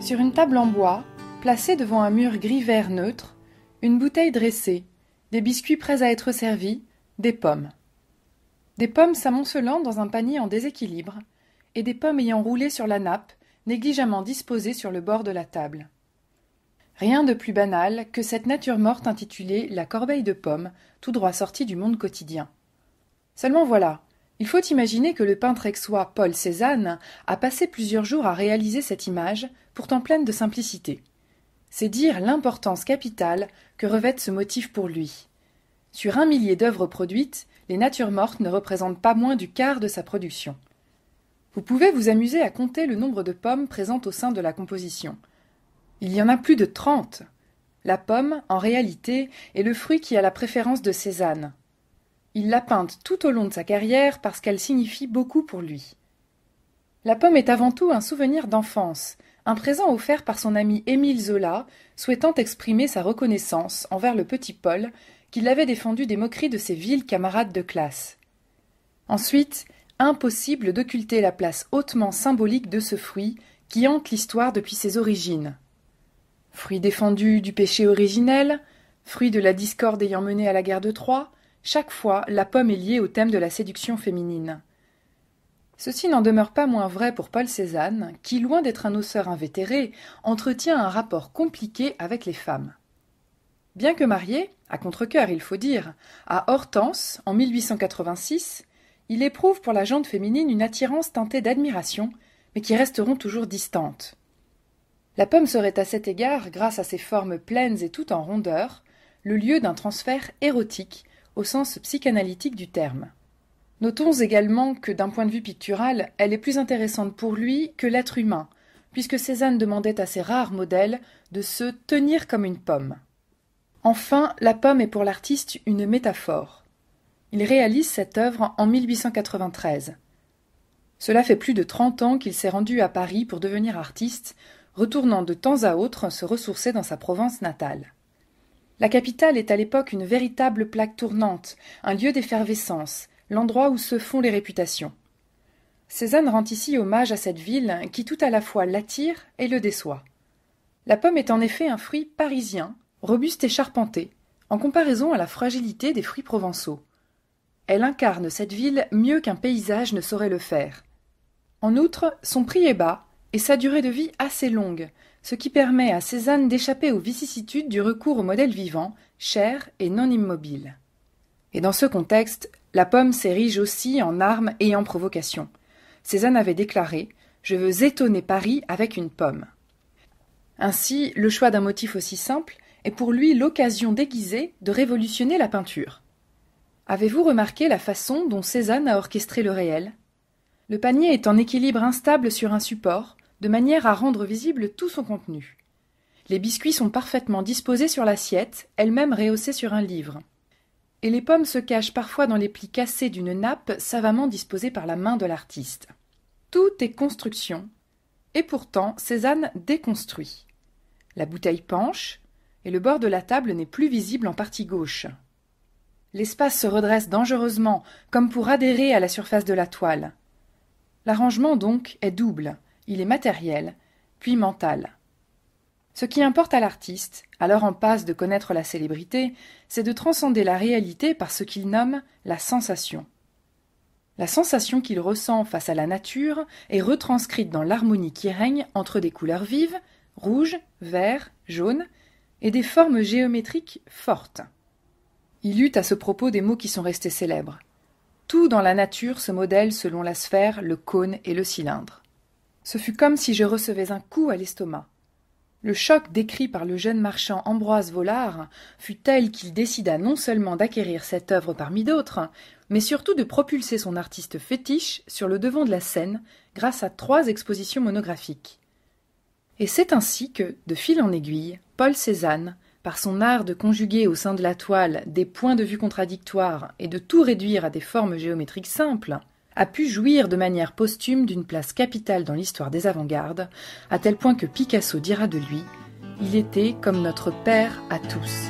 Sur une table en bois, placée devant un mur gris-vert neutre, une bouteille dressée, des biscuits prêts à être servis, des pommes. Des pommes s'amoncelant dans un panier en déséquilibre, et des pommes ayant roulé sur la nappe, négligemment disposées sur le bord de la table. Rien de plus banal que cette nature morte intitulée La corbeille de pommes, tout droit sortie du monde quotidien. Seulement voilà, il faut imaginer que le peintre aixois Paul Cézanne a passé plusieurs jours à réaliser cette image, pourtant pleine de simplicité. C'est dire l'importance capitale que revêt ce motif pour lui. Sur 1 millier d'œuvres produites, les natures mortes ne représentent pas moins du quart de sa production. Vous pouvez vous amuser à compter le nombre de pommes présentes au sein de la composition. Il y en a plus de 30. La pomme, en réalité, est le fruit qui a la préférence de Cézanne. Il l'a peinte tout au long de sa carrière parce qu'elle signifie beaucoup pour lui. La pomme est avant tout un souvenir d'enfance, un présent offert par son ami Émile Zola, souhaitant exprimer sa reconnaissance envers le petit Paul, qui l'avait défendu des moqueries de ses vils camarades de classe. Ensuite, impossible d'occulter la place hautement symbolique de ce fruit qui hante l'histoire depuis ses origines. Fruit défendu du péché originel, fruit de la discorde ayant mené à la guerre de Troie, chaque fois la pomme est liée au thème de la séduction féminine. Ceci n'en demeure pas moins vrai pour Paul Cézanne, qui, loin d'être un osseur invétéré, entretient un rapport compliqué avec les femmes. Bien que marié, à contre-cœur il faut dire, à Hortense, en 1886, il éprouve pour la gente féminine une attirance teintée d'admiration, mais qui resteront toujours distantes. La pomme serait à cet égard, grâce à ses formes pleines et tout en rondeur, le lieu d'un transfert érotique, au sens psychanalytique du terme. Notons également que, d'un point de vue pictural, elle est plus intéressante pour lui que l'être humain, puisque Cézanne demandait à ses rares modèles de se tenir comme une pomme. Enfin, la pomme est pour l'artiste une métaphore. Il réalise cette œuvre en 1893. Cela fait plus de 30 ans qu'il s'est rendu à Paris pour devenir artiste, retournant de temps à autre se ressourcer dans sa Provence natale. La capitale est à l'époque une véritable plaque tournante, un lieu d'effervescence, l'endroit où se font les réputations. Cézanne rend ici hommage à cette ville qui tout à la fois l'attire et le déçoit. La pomme est en effet un fruit parisien, robuste et charpenté, en comparaison à la fragilité des fruits provençaux. Elle incarne cette ville mieux qu'un paysage ne saurait le faire. En outre, son prix est bas et sa durée de vie assez longue, ce qui permet à Cézanne d'échapper aux vicissitudes du recours au modèle vivant, cher et non immobile. Et dans ce contexte, la pomme s'érige aussi en arme et en provocation. Cézanne avait déclaré « Je veux étonner Paris avec une pomme ». Ainsi, le choix d'un motif aussi simple est pour lui l'occasion déguisée de révolutionner la peinture. Avez-vous remarqué la façon dont Cézanne a orchestré le réel ? Le panier est en équilibre instable sur un support, de manière à rendre visible tout son contenu. Les biscuits sont parfaitement disposés sur l'assiette, elle-même rehaussée sur un livre. Et les pommes se cachent parfois dans les plis cassés d'une nappe savamment disposée par la main de l'artiste. Tout est construction, et pourtant Cézanne déconstruit. La bouteille penche, et le bord de la table n'est plus visible en partie gauche. L'espace se redresse dangereusement, comme pour adhérer à la surface de la toile. L'arrangement, donc, est double. Il est matériel, puis mental. Ce qui importe à l'artiste, alors en passe de connaître la célébrité, c'est de transcender la réalité par ce qu'il nomme la sensation. La sensation qu'il ressent face à la nature est retranscrite dans l'harmonie qui règne entre des couleurs vives, rouge, vert, jaune, et des formes géométriques fortes. Il eut à ce propos des mots qui sont restés célèbres. Tout dans la nature se modèle selon la sphère, le cône et le cylindre. Ce fut comme si je recevais un coup à l'estomac. Le choc décrit par le jeune marchand Ambroise Vollard fut tel qu'il décida non seulement d'acquérir cette œuvre parmi d'autres, mais surtout de propulser son artiste fétiche sur le devant de la scène grâce à 3 expositions monographiques. Et c'est ainsi que, de fil en aiguille, Paul Cézanne, par son art de conjuguer au sein de la toile des points de vue contradictoires et de tout réduire à des formes géométriques simples, a pu jouir de manière posthume d'une place capitale dans l'histoire des avant-gardes, à tel point que Picasso dira de lui « Il était comme notre père à tous ».